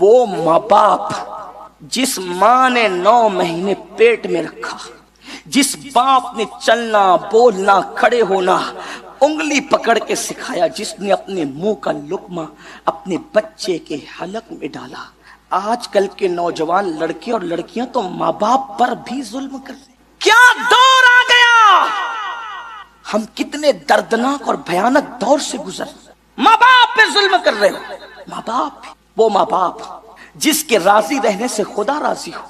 وہ ماں باپ جس ماں نے 9 مہینے پیٹ میں رکھا، جس باپ نے چلنا بولنا کھڑے ہونا انگلی پکڑ کے سکھایا، جس نے اپنے منہ کا لقمہ اپنے بچے کے حلق میں ڈالا، آج کل کے نوجوان لڑکے اور لڑکیاں تو ماں باپ پر بھی ظلم کر رہے۔ کیا دور آ گیا، ہم کتنے دردناک اور بھیانک دور سے گزر، ماں باپ پہ ظلم کر رہے ہو۔ ماں باپ، وہ ماں باپ جس کے راضی رہنے سے خدا راضی ہو،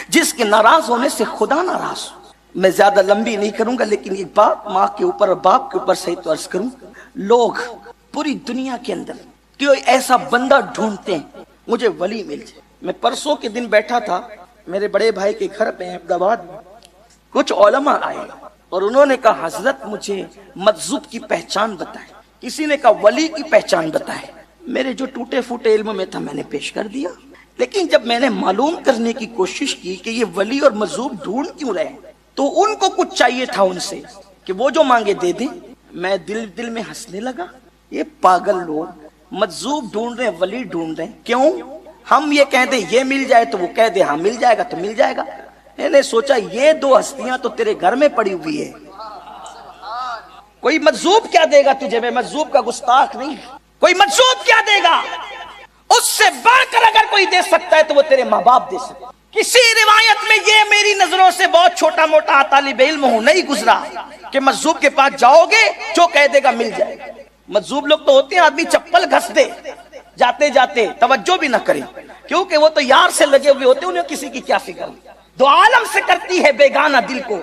جس کے ناراض ہونے سے خدا ناراض ہو۔ میں زیادہ لمبی نہیں کروں گا، لیکن ایک بات ماں کے اوپر اور باپ کے اوپر صحیح تو عرض کروں، لوگ پوری دنیا کے اندر کوئی ایسا بندہ ڈھونڈتے ہیں مجھے ولی مل جائے۔ میں پرسوں کے دن بیٹھا تھا میرے بڑے بھائی کے گھر پہ احمد آباد میں، کچھ علماء آئے اور انہوں نے کہا حضرت مجھے مجذوب کی پہچان بتائیں، کسی نے کہا ولی کی پہچان بتائیں۔ میرے جو ٹوٹے پھوٹے علم میں تھا میں نے پیش کر دیا، لیکن جب میں نے معلوم کرنے کی کوشش کی کہ یہ ولی اور مجذوب ڈھونڈ کیوں رہے تو ان کو کچھ چاہیے تھا ان سے کہ وہ جو مانگے دے دیں۔ میں دل میں ہنسنے لگا، یہ پاگل لوگ مجذوب ڈھونڈ رہے ہیں، ولی ڈھونڈ رہے ہیں، کیوں؟ ہم یہ کہہ دیں یہ مل جائے تو وہ کہہ دے ہاں مل جائے گا تو مل جائے گا۔ میں نے سوچا یہ 2 ہستیاں تو تیرے گھر میں پڑی ہوئی ہے، کوئی مجذوب کیا دے گا تجھے؟ میں مجذوب کا گستاخ نہیں، کوئی مجذوب کیا دے گا؟ اس سے بڑھ کر اگر کوئی دے سکتا ہے تو وہ تیرے ماں باپ دے سکتے۔ کسی روایت میں یہ میری نظروں سے بہت چھوٹا موٹا طالب علم ہوں نہیں گزرا کہ مجذوب کے پاس جاؤ گے جو کہہ دے گا مل جائے گا۔ مجذوب لوگ تو ہوتے ہیں آدمی چپل گھس دے جاتے جاتے توجہ بھی نہ کرے، کیونکہ وہ تو یار سے لگے ہوئے ہوتے، انہیں کسی کی کیا فکر، دو عالم سے کرتی ہے بیگانہ دل کو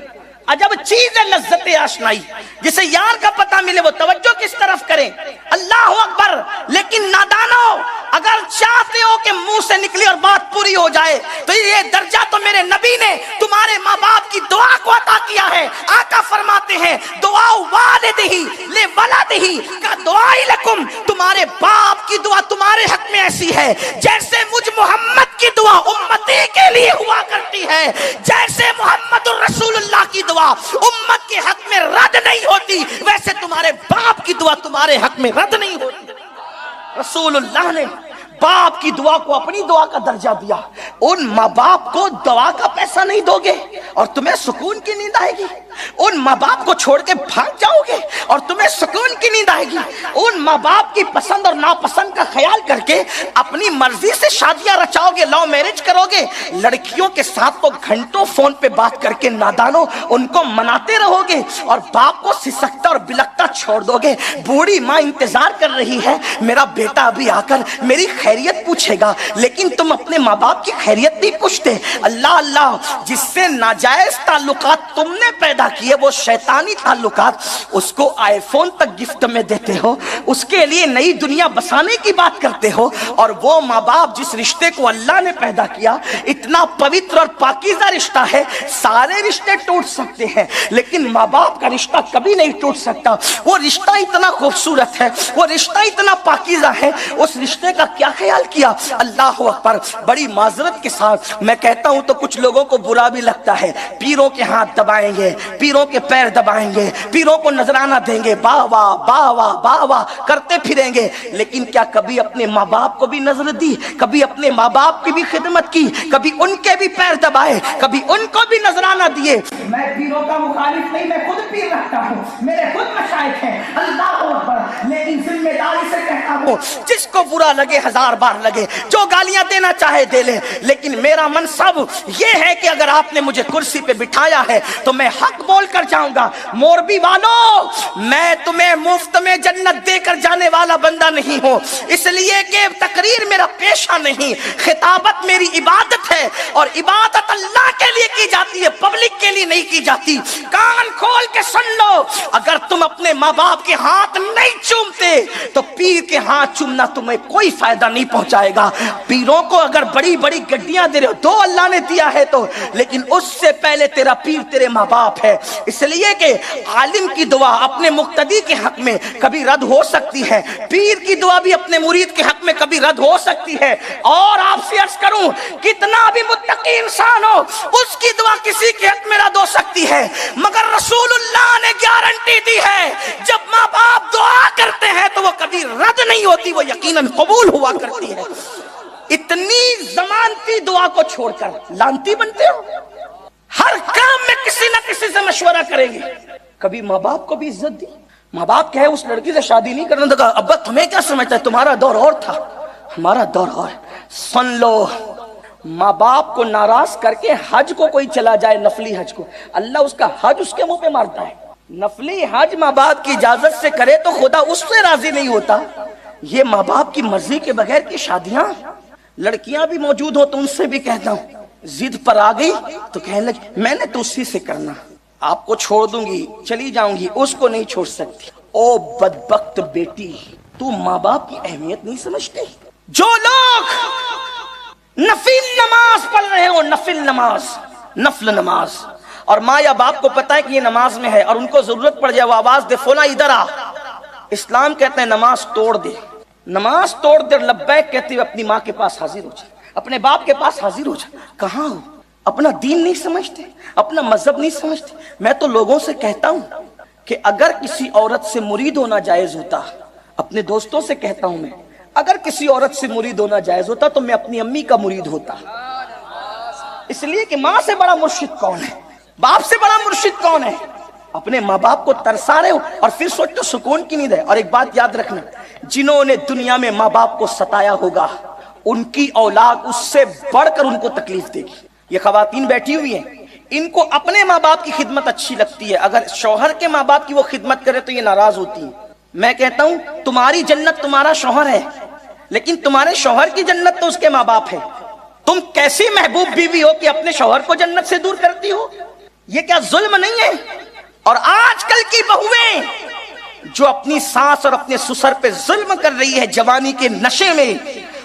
عجب چیز ہے لذت آشنائی، جسے یار کا پتہ ملے وہ توجہ کس طرف کرے۔ اللہ اکبر۔ لیکن نادانو، اگر چاہتے ہو کہ منہ سے نکلی اور بات پوری ہو جائے تو یہ درجہ تو میرے نبی نے تمہارے ماں باپ کی دعا کو عطا کیا ہے۔ آقا فرماتے ہیں دعا والدہی لولدہی کا دعائی لکم، تمہارے باپ کی دعا تمہارے حق میں ایسی ہے جیسے مجھ محمد کی دعا امتی کے لیے ہوا کرتی ہے، جیسے محمد الرسول اللہ کی دعا امت کے حق میں رد نہیں ہوتی ویسے تمہارے باپ کی دعا تمہارے حق میں رد نہیں ہوتی۔ رسول اللہ نے باپ کی دعا کو اپنی دعا کا درجہ دیا۔ ان ماں باپ کو دعا کا پیسہ نہیں دو گے اور تمہیں سکون کی نیند آئے گی، ان ماں باپ کو چھوڑ کے بھاگ جاؤ گے اور تمہیں سکون کی نیند آئے گی، ان ماں باپ کی پسند اور ناپسند کا خیال کر کے اپنی مرضی سے شادیاں رچاؤ گے، لو میرج کرو گے، لڑکیوں کے ساتھ تو گھنٹوں فون پہ بات کر کے نادانو ان کو مناتے رہو گے اور باپ کو سسکتا اور بلکتا چھوڑ دو گے۔ بوڑھی ماں انتظار کر رہی ہے میرا بیٹا ابھی آ کر میری خیریت پوچھے گا، لیکن تم اپنے ماں باپ کی خیریت نہیں پوچھتے۔ اللہ اللہ، جس سے ناجائز تعلقات تم نے پیدا کیے، وہ شیطانی تعلقات، اس کو آئی فون تک گفٹ میں دیتے ہو، اس کے لیے نئی دنیا بسانے کی بات کرتے ہو، اور وہ ماں باپ جس رشتے کو اللہ نے پیدا کیا اتنا پوتر اور پاکیزہ رشتہ ہے، سارے رشتے ٹوٹ سکتے ہیں لیکن ماں باپ کا رشتہ کبھی نہیں ٹوٹ سکتا۔ وہ رشتہ اتنا خوبصورت ہے، وہ رشتہ اتنا پاکیزہ ہے، اس رشتے کا کیا خیال کیا؟ اللہ اکبر۔ بڑی معذرت کے ساتھ میں کہتا ہوں تو کچھ لوگوں کو برا بھی لگتا ہے، پیروں کے ہاتھ دبائیں گے، پیروں کے پیر دبائیں گے، پیروں کو نذرانہ دیں گے، باہ واہ باہ واہ باہ واہ کرتے پھریں گے، لیکن کیا کبھی اپنے ماں باپ کو بھی نظر دی؟ کبھی اپنے ماں باپ کی بھی خدمت کی؟ کبھی ان کے بھی پیر دبائے؟ کبھی ان کو بھی نذرانہ دیے؟ میں پیروں کا مخالف نہیں، میں خود پیر رکھتا ہوں، میرے خود مشائخ ہیں، اللہ اکبر، لیکن ذمہ داری سے کہتا ہوں جس کو برا لگے 1000 بار لگے، جو گالیاں دینا چاہے دے لے، لیکن میرا منصب یہ ہے کہ اگر آپ نے مجھے کرسی پہ بٹھایا ہے تو میں حق بول کر جاؤں گا۔ موربی والو، میں تمہیں مفت میں جنت دے کر جانے والا بندہ نہیں ہوں، اس لیے کہ تقریر میرا پیشہ نہیں، خطابت میری عبادت ہے، اور عبادت اللہ کے لیے کی جاتی ہے، پبلک کے لیے نہیں کی جاتی۔ کان کھول کے سن لو، اگر تم اپنے ماں باپ کے ہاتھ نہیں چومتے تو پیر کے ہاتھ چومنا تمہیں کوئی فائدہ نہیں پہنچائے گا۔ پیروں کو اگر بڑی بڑی گڈیاں دے رہے ہو، دو اللہ نے دیا ہے تو، لیکن اس سے پہلے تیرا پیر تیرے ماں باپ ہے، اس لیے کہ عالم کی دعا اپنے مقتدی کے حق میں کبھی رد ہو سکتی ہے، پیر کی دعا بھی اپنے مرید کے حق میں کبھی رد ہو سکتی ہے۔ اور آپ سے عرض کروں کتنا بھی متقی انسان ہو اس کی دعا کسی کے حق میں رد ہو سکتی ہے، مگر رسول اللہ نے گارنٹی دی ہے جب ماں باپ دعا کرتے ہیں تو وہ کبھی رد نہیں ہوتی، وہ یقیناً قبول ہوا کرتی ہے۔ اتنی ضمانتی دعا کو چھوڑ کر لانتی بنتے ہو. ہر کام میں کسی نہ کسی سے مشورہ کریں گے. کبھی ماں باپ کو بھی عزت دی. ماں باپ کہے اس لڑکی سے شادی نہیں کرنا, تو کہا ابا تمہیں کیا سمجھتا ہے, تمہارا دور اور تھا, ہمارا دور اور. سن لو, ماں باپ کو ناراض کر کے حج کو کوئی چلا جائے, نفلی حج کو, اللہ اس کا حج اس کے منہ پہ مارتا ہے. نفلی حج ماں باپ کی اجازت سے کرے تو خدا اس سے راضی نہیں ہوتا. یہ ماں باپ کی مرضی کے بغیر کی شادیاں. لڑکیاں بھی موجود ہو تو ان سے بھی کہتا ہوں, ضد پر آ گئی تو کہنے لگی میں نے تو اسی سے کرنا, آپ کو چھوڑ دوں گی چلی جاؤں گی, اس کو نہیں چھوڑ سکتی. او بدبخت بیٹی, تو ماں باپ کی اہمیت نہیں سمجھتی. جو لوگ نفل نماز پڑھ رہے ہو, نفل نماز, نفل نماز, اور ماں یا باپ کو پتا ہے کہ یہ نماز میں ہے اور ان کو ضرورت پڑ جائے, وہ آواز دے فولا ادھر آ, اسلام کہتے ہیں نماز توڑ دے. نماز توڑ دے, لبیک کہتے ہوئے اپنی ماں کے پاس حاضر ہو جائے, اپنے باپ کے پاس حاضر ہو جائے. کہاں ہو, اپنا دین نہیں سمجھتے, اپنا مذہب نہیں سمجھتے. میں تو لوگوں سے کہتا ہوں کہ اگر کسی عورت سے مرید ہونا جائز ہوتا, اپنے دوستوں سے کہتا ہوں میں, اگر کسی عورت سے مرید ہونا جائز ہوتا تو میں اپنی امی کا مرید ہوتا. اس لیے کہ ماں سے بڑا مرشد کون ہے, باپ سے بڑا مرشد کون ہے. اپنے ماں باپ کو ترسا رہے ہو اور پھر سوچتے سکون کی نیند ہے. اور ایک بات یاد رکھنا, جنہوں نے دنیا میں ماں باپ کو ستایا ہوگا ان کی اولاد اس سے بڑھ کر ان کو تکلیف دے گی. یہ خواتین بیٹھی ہوئی ہیں, ان کو اپنے ماں باپ کی خدمت اچھی لگتی ہے, اگر شوہر کے ماں باپ کی وہ خدمت کرے تو یہ ناراض ہوتی ہیں. میں کہتا ہوں تمہاری جنت تمہارا شوہر ہے, لیکن تمہارے شوہر کی جنت تو اس کے ماں باپ ہے. تم کیسی محبوب بیوی ہو کہ اپنے شوہر کو جنت سے دور کرتی ہو, یہ کیا ظلم نہیں ہے؟ اور آج کل کی بہویں جو اپنی ساس اور اپنے سسر پہ ظلم کر رہی ہے جوانی کے نشے میں,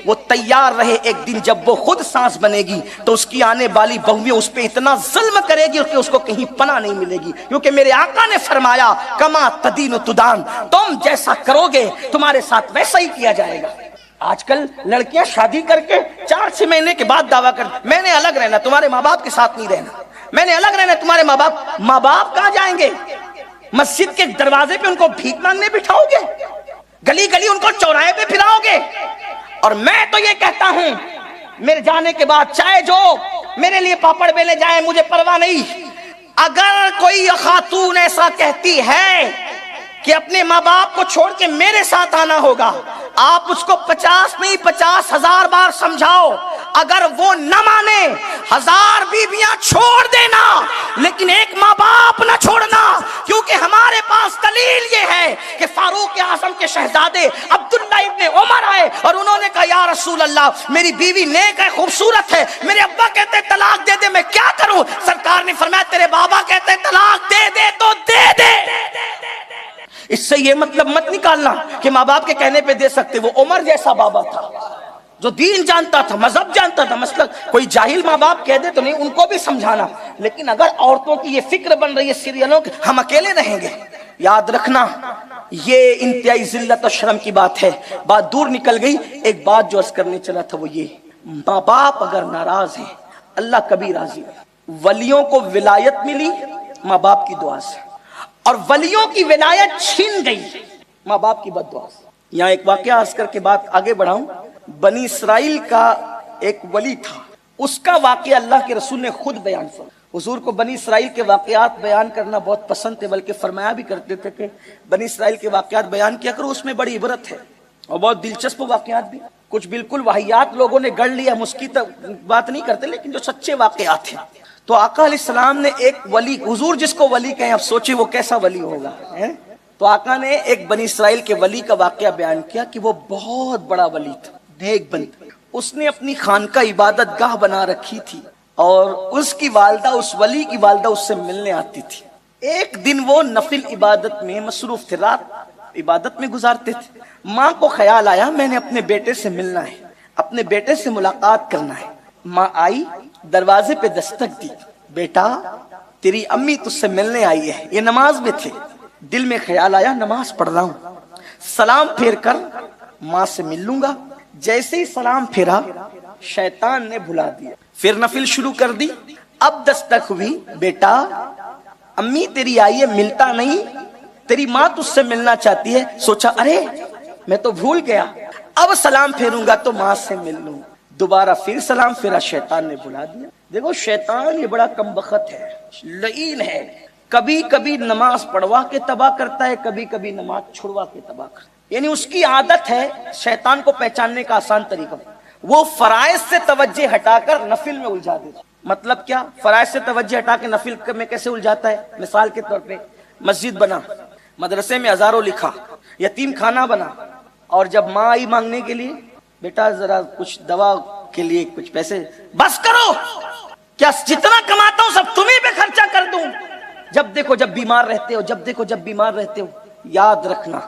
وہ تیار رہے ایک دن جب وہ خود سانس بنے گی تو اس کی آنے والی بہویں اس پہ اتنا ظلم کرے گی کہ اس کو کہیں پناہ نہیں ملے گی. کیونکہ میرے آقا نے فرمایا کما تدین تدان, تم جیسا کرو گے تمہارے ساتھ ویسا ہی کیا جائے گا. آج کل لڑکیاں شادی کر کے 4-6 مہینے کے بعد دعویٰ کر, میں نے الگ رہنا, تمہارے ماں باپ کے ساتھ نہیں رہنا, میں نے الگ رہنا, تمہارے ماں باپ کہاں جائیں گے؟ مسجد کے دروازے پہ ان کو بھیک مانگنے بٹھاؤ گے, گلی گلی ان کو چوراہے پہ پھراؤ گے. اور میں تو یہ کہتا ہوں میرے جانے کے بعد چاہے جو میرے لیے پاپڑ بیلے جائیں, مجھے پرواہ نہیں. اگر کوئی خاتون ایسا کہتی ہے کہ اپنے ماں باپ کو چھوڑ کے میرے ساتھ آنا ہوگا, آپ اس کو 50 نہیں 50,000 بار سمجھاؤ. اگر وہ نہ مانے 1000 بیویاں چھوڑ دینا, لیکن ایک ماں باپ نہ چھوڑنا. کیونکہ ہمارے پاس دلیل یہ ہے کہ فاروق اعظم کے شہزادے عبداللہ ابن عمر آئے اور انہوں نے کہا یا رسول اللہ میری بیوی نیک ہے, خوبصورت ہے, میرے ابا کہتے طلاق دے دے, میں کیا کروں؟ سرکار نے فرمایا تیرے بابا کہتے طلاق دے دے تو دے دے. اس سے یہ مطلب مت نکالنا کہ ماں باپ کے کہنے پہ دے سکتے. وہ عمر جیسا بابا تھا جو دین جانتا تھا, مذہب جانتا تھا. مثلا کوئی جاہل ماں باپ کہہ دے تو نہیں, ان کو بھی سمجھانا. لیکن اگر عورتوں کی یہ فکر بن رہی ہے سیریلوں کی ہم اکیلے رہیں گے, یاد رکھنا یہ انتہائی ذلت و شرم کی بات ہے. بات دور نکل گئی. ایک بات جو عرض کرنے چلا تھا وہ یہ, ماں باپ اگر ناراض ہیں اللہ کبھی راضی ہے. ولیوں کو ولایت ملی ماں باپ کی دعا سے, اور ولیوں کی ولایت چھین گئی ماں باپ کی بد دعا سے. یہاں ایک واقعہ عرض کر کے بات آگے بڑھاؤں. بنی اسرائیل کا ایک ولی تھا, اس کا واقعہ اللہ کے رسول نے خود بیان فرمایا. حضور کو بنی اسرائیل کے واقعات بیان کرنا بہت پسند تھے, بلکہ فرمایا بھی کرتے تھے کہ بنی اسرائیل کے واقعات بیان کیا کرو, اس میں بڑی عبرت ہے اور بہت دلچسپ واقعات بھی. کچھ بالکل واہیات لوگوں نے گڑھ لیا, ہم اس کی بات نہیں کرتے, لیکن جو سچے واقعات ہیں. تو آقا علیہ السلام نے ایک ولی, حضور جس کو ولی کہیں, اب سوچیں وہ کیسا ولی ہوگا. تو آقا نے ایک بنی اسرائیل کے ولی کا واقعہ بیان کیا کہ وہ بہت بڑا ولی تھا, نیک بندہ. اس نے اپنی خانقاہ عبادت گاہ بنا رکھی تھی اور اس کی والدہ, اس ولی کی والدہ اس سے ملنے آتی تھی. ایک دن وہ نفل عبادت میں مصروف تھے, رات عبادت میں گزارتے تھے. ماں کو خیال آیا میں نے اپنے بیٹے سے ملنا ہے, اپنے بیٹے سے ملاقات کرنا ہے. ماں آئی, دروازے پہ دستک دی, بیٹا تیری امی تجھ سے ملنے آئی ہے. یہ نماز میں تھے, دل میں خیال آیا نماز پڑھ رہا ہوں, سلام پھیر کر ماں سے مل لوں گا. جیسے ہی سلام پھیرا شیطان نے بھلا دیا, پھر نفل شروع کر دی. اب دستک ہوئی, بیٹا امی تیری آئی ہے, ملتا نہیں, تیری ماں تجھ سے ملنا چاہتی ہے. سوچا ارے میں تو بھول گیا, اب سلام پھیروں گا تو ماں سے مل لوں. دوبارہ پھر سلام پھرا، شیطان نے بلا دیا۔ دیکھو شیطان یہ بڑا کمبخت ہے، لعین ہے، کبھی کبھی نماز پڑھوا کے تباہ کرتا ہے، کبھی کبھی نماز چھڑوا کے تباہ کرتا ہے۔ یعنی اس کی عادت ہے، شیطان کو پہچاننے کا آسان طریقہ وہ فرائض سے توجہ ہٹا کر نفل میں الجھا دیتا۔ مطلب کیا؟ فرائض سے توجہ ہٹا کے نفل میں کیسے الجھاتا ہے؟ مثال کے طور پہ مسجد بنا، مدرسے میں ہزاروں لکھا، یتیم خانہ بنا، اور جب ماں آئی مانگنے کے لیے، بیٹا ذرا کچھ دوا کے لیے کچھ پیسے، بس کرو، کیا جتنا کماتا ہوں سب تمہیں پہ خرچہ کر دوں؟ جب دیکھو جب بیمار رہتے ہو، جب دیکھو جب بیمار رہتے ہو۔ یاد رکھنا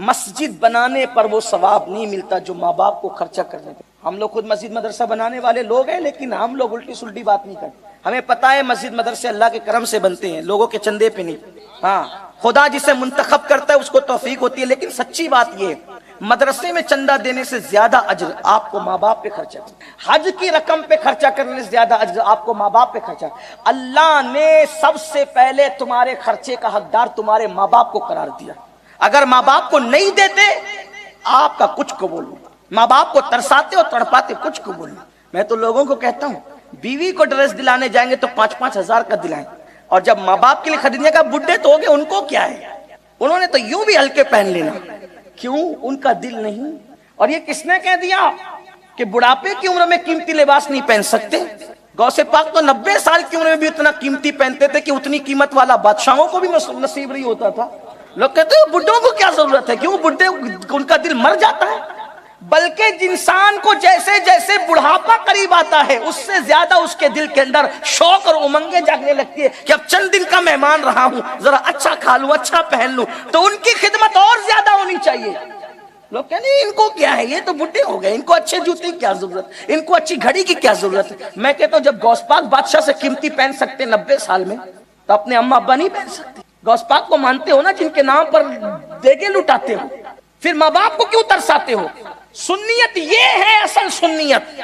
مسجد بنانے پر وہ ثواب نہیں ملتا جو ماں باپ کو خرچہ کرنے پہ۔ ہم لوگ خود مسجد مدرسہ بنانے والے لوگ ہیں، لیکن ہم لوگ الٹی سلٹی بات نہیں کرتے۔ ہمیں پتا ہے مسجد مدرسے اللہ کے کرم سے بنتے ہیں، لوگوں کے چندے پہ نہیں۔ ہاں، خدا جسے منتخب کرتا ہے اس کو توفیق ہوتی ہے، لیکن سچی بات یہ ہے مدرسے میں چندہ دینے سے زیادہ اجر آپ کو ماں باپ پہ خرچہ، حج کی رقم پہ خرچہ کرنے سے زیادہ اجر آپ کو ماں باپ پہ خرچہ۔ اللہ نے سب سے پہلے تمہارے خرچے کا حقدار تمہارے ماں باپ کو قرار دیا۔ اگر ماں باپ کو نہیں دیتے آپ کا کچھ قبول نہیں، ماں باپ کو ترساتے اور تڑپاتے کچھ قبول نہیں۔ میں تو لوگوں کو کہتا ہوں بیوی کو ڈریس دلانے جائیں گے تو 5-5 ہزار کا دلائیں، اور جب ماں باپ کے لیے خریدنے کا بڈھے تو ہو گئے، ان کو کیا ہے، انہوں نے تو یوں بھی ہلکے پہن لینا۔ کیوں؟ ان کا دل نہیں۔ اور یہ کس نے کہہ دیا کہ بڑھاپے کی عمر میں قیمتی لباس نہیں پہن سکتے؟ غوث پاک تو 90 سال کی عمر میں بھی اتنا قیمتی پہنتے تھے کہ اتنی قیمت والا بادشاہوں کو بھی نصیب نہیں ہوتا تھا۔ لوگ کہتے ہیں بڈھوں کو کیا ضرورت ہے، کیوں بڈھے ان کا دل مر جاتا ہے؟ بلکہ انسان کو جیسے جیسے بڑھاپا قریب آتا ہے اس سے زیادہ اس کے دل کے اندر شوق اور امنگیں جاگنے لگتی ہے کہ اب چند دن کا مہمان رہا ہوں، ذرا اچھا کھا لوں، اچھا پہن لوں، تو ان کی خدمت اور زیادہ ہونی چاہیے۔ لوگ کہتے ہیں ان کو کیا ہے، یہ تو بڈھے ہو گئے، ان کو اچھے جوتے کی کیا ضرورت، ان کو اچھی گھڑی کی کیا ضرورت ہے۔ میں کہتا ہوں جب غوث پاک بادشاہ سے قیمتی پہن سکتے 90 سال میں، تو اپنے اما ابا نہیں پہن سکتے؟ غوث پاک کو مانتے ہو نا، جن کے نام پر دیگے لٹاتے ہو، پھر ماں باپ کو کیوں ترساتے ہو؟ سنیت یہ ہے اصل سنیت،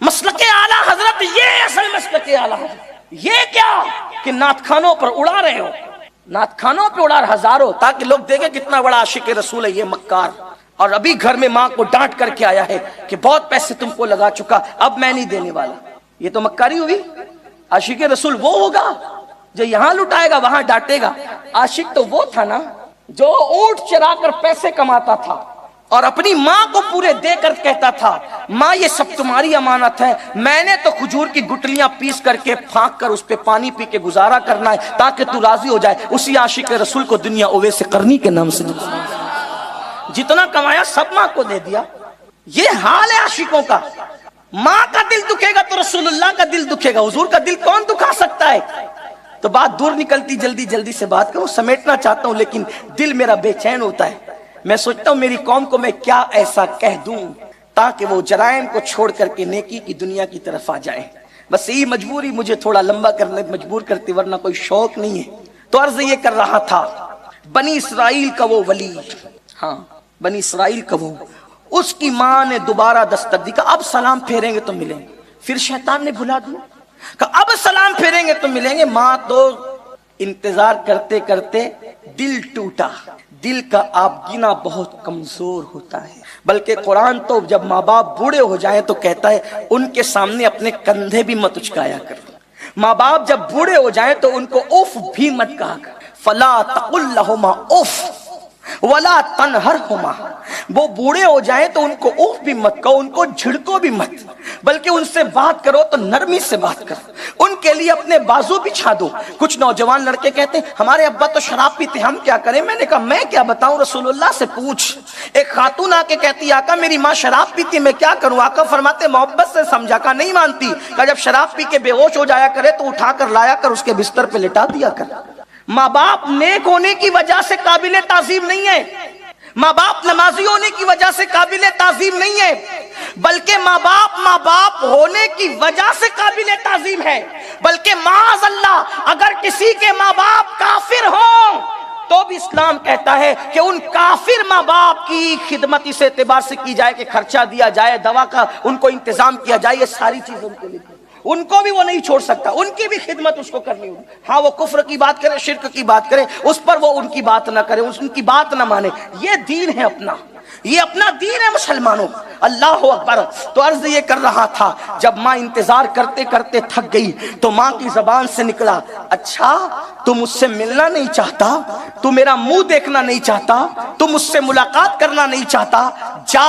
مسلک اعلیٰ حضرت یہ ہے اصل مسلک اعلیٰ حضرت۔ یہ کیا کہ نعت خانوں پر اڑا رہے ہو، نعت خانوں پر اڑا ہزاروں، تاکہ لوگ دیکھیں کتنا بڑا عاشق رسول ہے یہ مکار، اور ابھی گھر میں ماں کو ڈانٹ کر کے آیا ہے کہ بہت پیسے تم کو لگا چکا، اب میں نہیں دینے والا۔ یہ تو مکاری ہوئی۔ عاشق رسول وہ ہوگا جو یہاں لٹائے گا وہاں ڈانٹے گا۔ عاشق تو وہ تھا نا جو اونٹ چرا کر پیسے کماتا تھا اور اپنی ماں کو پورے دے کر کہتا تھا ماں یہ سب تمہاری امانت ہے، میں نے تو کھجور کی گٹلیاں پیس کر کے پھانک کر اس پہ پانی پی کے گزارا کرنا ہے تاکہ تو راضی ہو جائے۔ اسی عاشق رسول کو دنیا اویس قرنی کے نام سے جتنا کمایا سب ماں کو دے دیا۔ یہ حال ہے عاشقوں کا۔ ماں کا دل دکھے گا تو رسول اللہ کا دل دکھے گا، حضور کا دل کون دکھا سکتا ہے؟ تو بات دور نکلتی، جلدی سے بات کروں، سمیٹنا چاہتا ہوں لیکن دل میرا بے چین ہوتا ہے۔ میں سوچتا ہوں میری قوم کو میں کیا ایسا کہہ دوں تاکہ وہ جرائم کو چھوڑ کر کے نیکی کی دنیا کی طرف آ جائے۔ بس یہی مجبوری مجھے تھوڑا لمبا کرنے مجبور کرتی، ورنہ کوئی شوق نہیں ہے۔ تو عرض یہ کر رہا تھا بنی اسرائیل کا وہ ولی، ہاں بنی اسرائیل کا وہ، اس کی ماں نے دوبارہ دستک دی کہ اب سلام پھیریں گے تو ملیں گے۔ پھر شیطان نے بھلا دیا کہ اب سلام پھیریں گے تو ملیں گے۔ ماں تو انتظار کرتے کرتے دل ٹوٹا۔ دل کا آبگینہ بہت کمزور ہوتا ہے، بلکہ قرآن تو جب ماں باپ بوڑھے ہو جائیں تو کہتا ہے ان کے سامنے اپنے کندھے بھی مت اچکایا کر۔ ماں باپ جب بوڑھے ہو جائیں تو ان کو اف بھی مت کہا کر۔ فلا تقل لہما اف ولا تنہرہما، وہ بوڑھے ہو جائیں تو ان کو اوف بھی مت کہو، ان کو جھڑکو بھی مت، بلکہ ان سے بات کرو تو نرمی سے بات کرو، ان کے لیے اپنے بازو بچھا دو۔ کچھ نوجوان لڑکے کہتے ہیں ہمارے ابا تو شراب پیتے، ہم کیا کریں؟ میں نے کہا میں کیا بتاؤں، رسول اللہ سے پوچھ۔ ایک خاتون آ کے کہتی آقا میری ماں شراب پیتی، میں کیا کروں؟ آقا فرماتے محبت سے سمجھا، کہا نہیں مانتی، کہا جب شراب پی کے بے ہوش ہو جایا کرے تو اٹھا کر لایا کر اس کے بستر پہ لٹا دیا کر۔ ماں باپ نیک ہونے کی وجہ سے قابل تعظیم نہیں ہے، ماں باپ نمازی ہونے کی وجہ سے قابل تعظیم نہیں ہے، بلکہ ماں باپ ہونے کی وجہ سے قابل تعظیم ہے۔ بلکہ معاذ اللہ اگر کسی کے ماں باپ کافر ہوں تو بھی اسلام کہتا ہے کہ ان کافر ماں باپ کی خدمت اس اعتبار سے کی جائے کہ خرچہ دیا جائے، دوا کا ان کو انتظام کیا جائے، یہ ساری چیزیں ان کے لیے، ان کو بھی وہ نہیں چھوڑ سکتا، ان کی بھی خدمت اس کو کرنی ہوگی۔ ہاں وہ کفر کی بات کرے، شرک کی بات کرے، اس پر وہ ان کی بات نہ کرے، ان کی بات نہ مانے۔ یہ دین ہے اپنا، یہ اپنا دین ہے مسلمانوں. اللہ اکبر. تو عرض یہ کر رہا تھا جب ماں انتظار کرتے کرتے تھک گئی تو ماں کی زبان سے نکلا, اچھا تو مجھ سے ملنا نہیں چاہتا, تو میرا منہ دیکھنا نہیں چاہتا, تو مجھ سے ملاقات کرنا نہیں چاہتا, جا.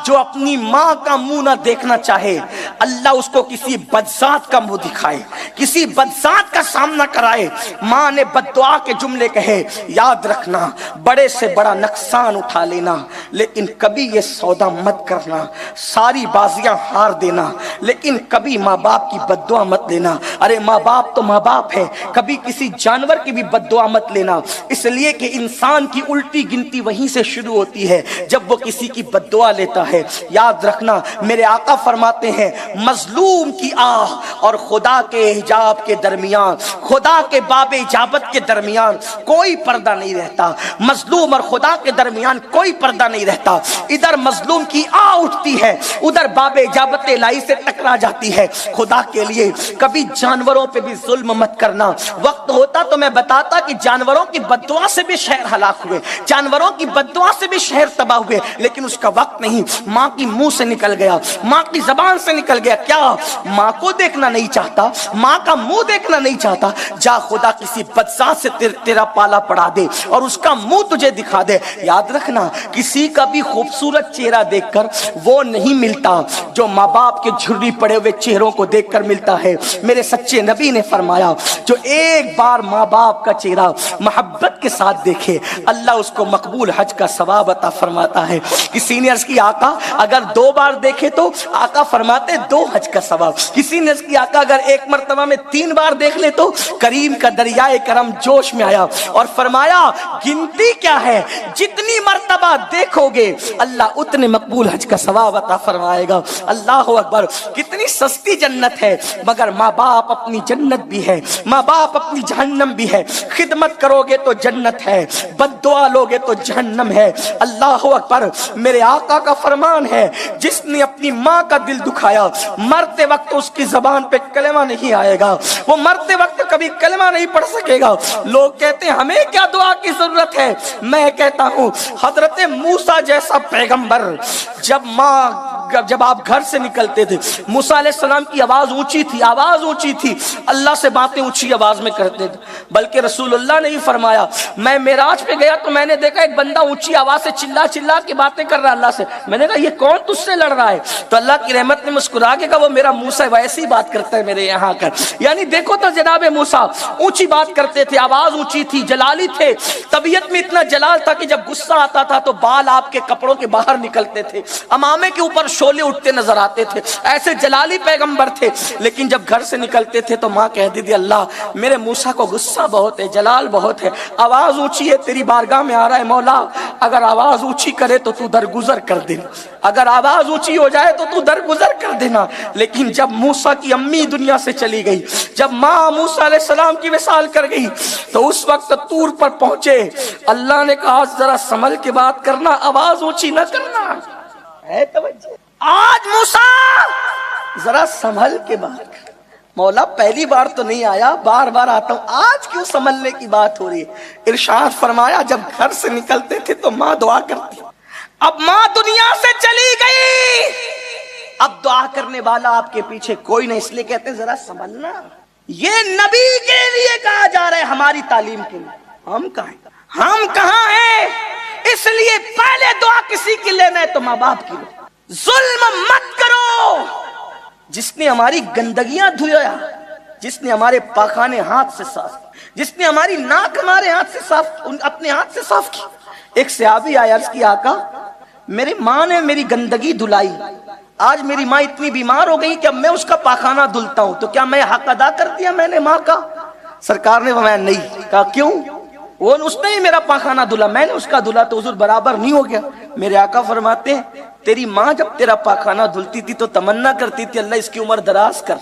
جو اپنی ماں کا منہ نہ دیکھنا چاہے اللہ اس کو کسی بدذات کا منہ دکھائے, کسی بدذات کا سامنا کرائے. ماں نے بد دعا کے جملے کہے, یاد رکھنا بڑے سے بڑا نقصان اٹھا لینا لیکن کبھی یہ سودا مت کرنا, ساری بازیاں ہار دینا لیکن کبھی ماں باپ کی بد دعا مت لینا. ارے ماں باپ تو ماں باپ ہے, کبھی کسی جانور کی بھی بد دعا مت لینا, اس لیے کہ انسان کی الٹی گنتی وہیں سے شروع ہوتی ہے جب وہ کسی کی بد دعا لیتا ہے. یاد رکھنا میرے آقا فرماتے ہیں مظلوم کی آہ اور خدا کے حجاب کے درمیان, خدا کے باب اجابت کے درمیان کوئی پردہ نہیں رہتا. مظلوم اور خدا کے درمیان کوئی پردہ نہیں رہتا. ادھر مظلوم کی آہ اٹھتی ہے, ادھر باب اجابت الہی سے ٹکرا جاتی ہے. خدا کے لیے کبھی جانوروں پہ بھی ظلم مت کرنا. وقت ہوتا تو میں بتاتا کہ جانوروں کی بد دعا سے بھی شہر ہلاک ہوئے, جانوروں کی بد دعا سے بھی شہر تباہ ہوئے, لیکن اس کا وقت نہیں. ماں کی منہ سے نکل گیا, ماں کی زبان سے نکل گیا, کیا ماں کو دیکھنا نہیں چاہتا, ماں کا منہ دیکھنا نہیں چاہتا, جا خدا کسی بدذات سے تیرا پالا پڑا دے اور اس کا منہ تجھے دکھا دے. یاد رکھنا کسی کا بھی خوبصورت چہرہ دیکھ کر وہ نہیں ملتا جو ماں باپ کے جھری پڑے ہوئے چہروں کو دیکھ کر ملتا ہے. میرے سچے نبی نے فرمایا جو ایک بار ماں باپ کا چہرہ محبت کے ساتھ دیکھے اللہ اس کو مقبول حج کا ثواب عطا فرماتا ہے. کسی نے عرض کی آقا اگر 2 بار دیکھے تو آقا فرماتے 2 حج کا ثواب. کسی نے عرض کی آقا اگر 1 مرتبہ میں 3 بار دیکھ لے تو کریم کا دریائے کرم جوش میں آیا اور فرمایا گنتی کیا ہے, جتنی مرتبہ دیکھو گے اللہ اتنے مقبول حج کا ثواب عطا فرمائے گا. اللہ اکبر. کتنی سستی جنت ہے مگر ماں باپ اپنی جنت بھی ہے, ماں باپ اپنی جہنم بھی ہے. خدمت کرو گے تو جنت ہے, بد دعا لوگے تو جہنم ہے. اللہ اکبر. میرے آقا کا فرمان ہے جس نے اپنی ماں کا دل دکھایا مرتے وقت اس کی زبان پہ کلمہ نہیں آئے گا, وہ مرتے وقت کبھی کلمہ نہیں پڑھ سکے گا. لوگ کہتے ہیں ہمیں کیا دعا کی ضرورت ہے, میں کہتا ہوں حضرت موسیٰ جیسا پیغمبر جب آپ گھر سے نکلتے تھے, موسیٰ علیہ السلام کی آواز اونچی تھی, آواز اونچی تھی, اللہ سے باتیں اونچی آواز میں کرتے تھے. بلکہ رسول اللہ نے ہی فرمایا میں معراج پہ گیا تو میں نے دیکھا ایک بندہ اونچی آواز سے چلا چلا کے باتیں کر رہا اللہ سے. میں نے کہا یہ کون تجھ سے لڑ رہا ہے؟ تو اللہ کی رحمت نے مسکرا کے کہا وہ میرا موسیٰ ویسی بات کرتا ہے میرے یہاں کر. یعنی دیکھو تو جناب موسیٰ اونچی بات کرتے تھے, آواز اونچی تھی, جلالی تھے, طبیعت میں اتنا جلال تھا کہ جب غصہ آتا تھا تو بال آپ کے کپڑوں کے باہر نکلتے تھے, امامے کے اوپر شعلے اٹھتے نظر آتے تھے, ایسے جلالی پیغمبر تھے. لیکن جب گھر سے نکلتے تھے تو ماں کہتی تھی اللہ میرے موسیٰ کو غصہ بہت ہے, جلال بہت ہے, آواز اونچی ہے, تیری بارگاہ میں آ رہا ہے مولا اگر آواز اونچی کرے تو تو درگزر کر دینا, اگر آواز اونچی ہو جائے تو تو درگزر کر دینا. لیکن جب موسیٰ کی امی دنیا سے چلی گئی, جب ماں موسیٰ علیہ السلام کی وصال کر گئی تو اس وقت طور پر پہنچے, اللہ نے کہا ذرا سنبھل کے بات کرنا, آواز اونچی نہ کرنا. ہے توجہ. آج موسیٰ ذرا سنبھل کے بات کر. مولا پہلی بار تو نہیں آیا, بار بار آتا ہوں, آج کیوں سنبھلنے کی بات ہو رہی ہے؟ ارشاد فرمایا جب گھر سے نکلتے تھے تو ماں دعا کرتی, اب ماں دنیا سے چلی گئی, اب دعا کرنے والا آپ کے پیچھے کوئی نہیں, اس لیے کہتے ہیں ذرا سنبھلنا. یہ نبی کے لیے کہا جا رہا ہے, ہماری تعلیم کے لیے. ہم کہاں ہیں؟ اس لیے پہلے دعا کسی کی لینا ہے تو ماں باپ کی. ظلم مت کرو. جس نے ہماری گندگیاں دھویا, جس نے ہمارے پاخانے ہاتھ سے صاف, جس نے ہماری ناک ہمارے ہاتھ سے صاف, اپنے ہاتھ سے صاف کی. ایک صحابی آیا, عرض کی آقا میری ماں نے میری گندگی دھلائی, آج میری ماں اتنی بیمار ہو گئی کہ اب میں اس کا پاخانہ دھلتا ہوں, تو کیا میں حق ادا کر دیا میں نے ماں کا؟ سرکار نے فرمایا نہیں. کہا کیوں؟ وہ اس نے ہی میرا پاخانہ دھلا, میں نے اس کا دھلا تو حضور برابر نہیں ہو گیا. میرے آقا فرماتے ہیں تیری ماں جب تیرا پاخانہ دھلتی تھی تو تمنا کرتی تھی اللہ اس کی عمر دراز کر.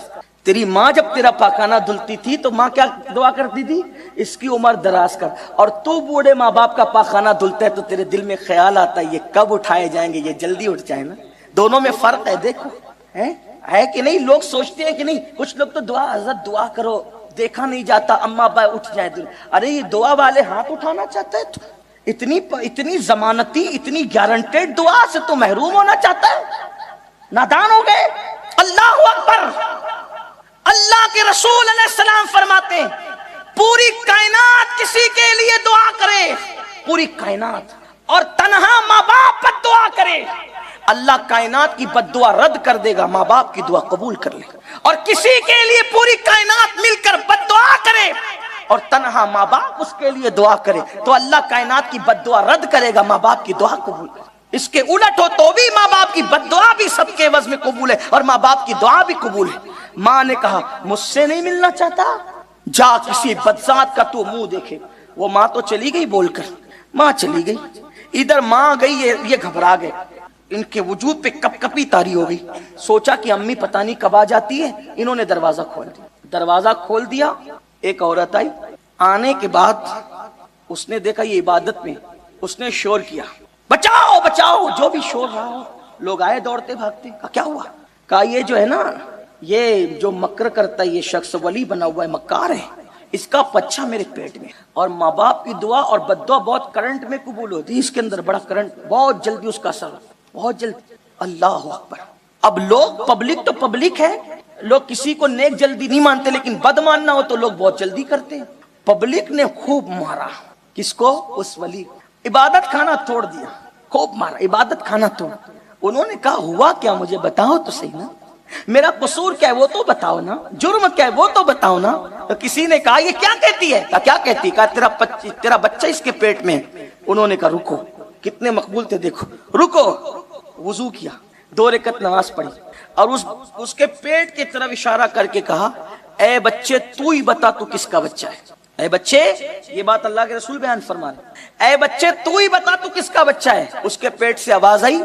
تیری ماں جب تیرا پاخانہ دھلتی تھی تو ماں کیا دعا کرتی تھی؟ اس کی عمر دراز کر. اور تو بوڑھے ماں باپ کا پاخانہ دھلتا ہے تو تیرے دل میں خیال آتا ہے یہ کب اٹھائے جائیں گے, یہ جلدی اٹھ جائیں نا. دونوں میں فرق ہے, دیکھو ہے کہ نہیں. لوگ سوچتے ہیں کہ نہیں, کچھ لوگ تو دعا حضرت دعا کرو دیکھا نہیں جاتا, اما ابا اٹھ جائے. ارے یہ دعا والے ہاتھ اٹھانا چاہتا ہے تو اتنی ضمانتی، اتنی گارنٹیڈ دعا سے تو محروم ہونا چاہتا ہے؟ نادان ہو گئے۔ اللہ اکبر۔ اللہ کے رسول علیہ السلام فرماتے ہیں پوری کائنات کسی کے لیے دعا کرے، پوری کائنات، اور تنہا ماں باپ پر دعا کرے، اللہ کائنات کی بد دعا رد کر دے گا، ماں باپ کی دعا قبول کر لے گا۔ اور کسی کے لیے پوری کائنات مل کر بد دعا کرے اور تنہا ماں باپ اس کے لیے دعا کرے تو اللہ کائنات کی بد دعا رد کرے گا، ماں باپ کی دعا قبول کرے۔ اس کے الٹ ہو تو بھی ماں باپ کی بد دعا بھی سب کے عوض میں قبول ہے اور ماں باپ کی دعا بھی قبول ہے۔ ماں نے کہا مجھ سے نہیں ملنا چاہتا، جا کسی بدذات کا تو منہ دیکھے۔ وہ ماں تو چلی گئی بول کر، ماں چلی گئی، ادھر ماں گئی، یہ گھبرا گئے، ان کے وجود پہ کپ کپی طاری ہو گئی۔ سوچا کہ امی پتہ نہیں کب آ جاتی ہے، انہوں نے دروازہ کھول دیا۔ دروازہ کھول دیا، ایک عورت آئی، آنے کے بعد اس نے دیکھا یہ عبادت میں، اس نے شور کیا بچاؤ بچاؤ، جو بھی شور رہا ہو۔ لوگ آئے دوڑتے بھاگتے، کہا کیا ہوا؟ کہا یہ جو ہے نا، یہ جو مکر کرتا ہے یہ شخص ولی بنا ہوا ہے، مکار ہے، اس کا پچھا میرے پیٹ میں، اور ماں باپ کی دعا اور بد دعا بہت کرنٹ میں قبول ہوتی ہے، اس کے اندر بڑا کرنٹ، بہت جلدی اس کا اثر، بہت جلدی۔ اللہ اکبر۔ اب لوگ، پبلک تو پبلک ہے، لوگ کسی کو نیک جلدی نہیں مانتے، لیکن بد ماننا ہو تو لوگ بہت جلدی کرتے ہیں۔ پبلک نے خوب مارا، کس کو؟ اس ولی کو۔ عبادت خانہ توڑ دیا، خوب مارا، عبادت خانہ توڑ۔ انہوں نے کہا ہوا کیا، مجھے بتاؤ تو صحیح نا، میرا قصور کیا ہے وہ تو بتاؤ نا، جرم کیا ہے وہ تو بتاؤ نا۔ تو کسی نے کہا یہ کیا کہتی ہے؟ کہا کیا کہتی؟ کہا تیرا بچہ اس کے پیٹ میں ہے۔ انہوں نے کہا رکو، کتنے مقبول تھے دیکھو، رکو۔ وضو کیا، 2 رکعت نماز پڑھی اور اس کے پیٹ کی طرف اشارہ کر کے کہا اے بچے تو ہی بتا تو کس کا بچہ ہے؟ اے بچے، یہ بات اللہ کے رسول بیان فرما رہے، اے بچے تو ہی بتا تو کس کا بچہ ہے؟ اس کے پیٹ سے آواز آئی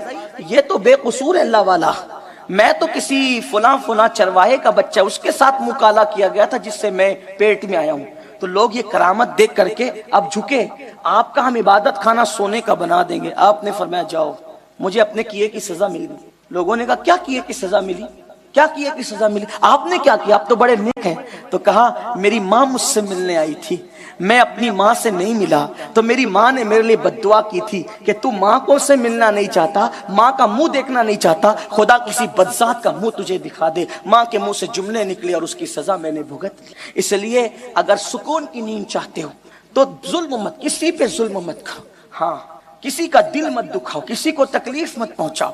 یہ تو بے قصور ہے اللہ والا، میں تو کسی فلاں چرواہے کا بچہ، اس کے ساتھ مکالہ کیا گیا تھا جس سے میں پیٹ میں آیا ہوں۔ تو لوگ یہ کرامت دیکھ کر کے اب جھکے، آپ کا ہم عبادت خانہ سونے کا بنا دیں گے۔ آپ نے فرمایا جاؤ، مجھے اپنے کیے کی سزا مل گئی۔ لوگوں نے کہا کیا کیے کی سزا ملی؟ کیا کیے کی سزا ملی؟ آپ نے کیا کیا؟ آپ تو بڑے نیک ہیں۔ تو کہا میری ماں مجھ سے ملنے آئی تھی، میں اپنی ماں سے نہیں ملا تو میری ماں نے میرے لیے بد دعا کی تھی کہ تو ماں کو سے ملنا نہیں چاہتا، ماں کا منہ دیکھنا نہیں چاہتا، خدا کسی بدذات کا منہ تجھے دکھا دے۔ ماں کے منہ سے جملے نکلے اور اس کی سزا میں نے بھگت لی۔ اس لیے اگر سکون کی نیند چاہتے ہو تو ظلم مت، کسی پہ ظلم مت کرو، ہاں کسی کا دل مت دکھاؤ، کسی کو تکلیف مت پہنچاؤ۔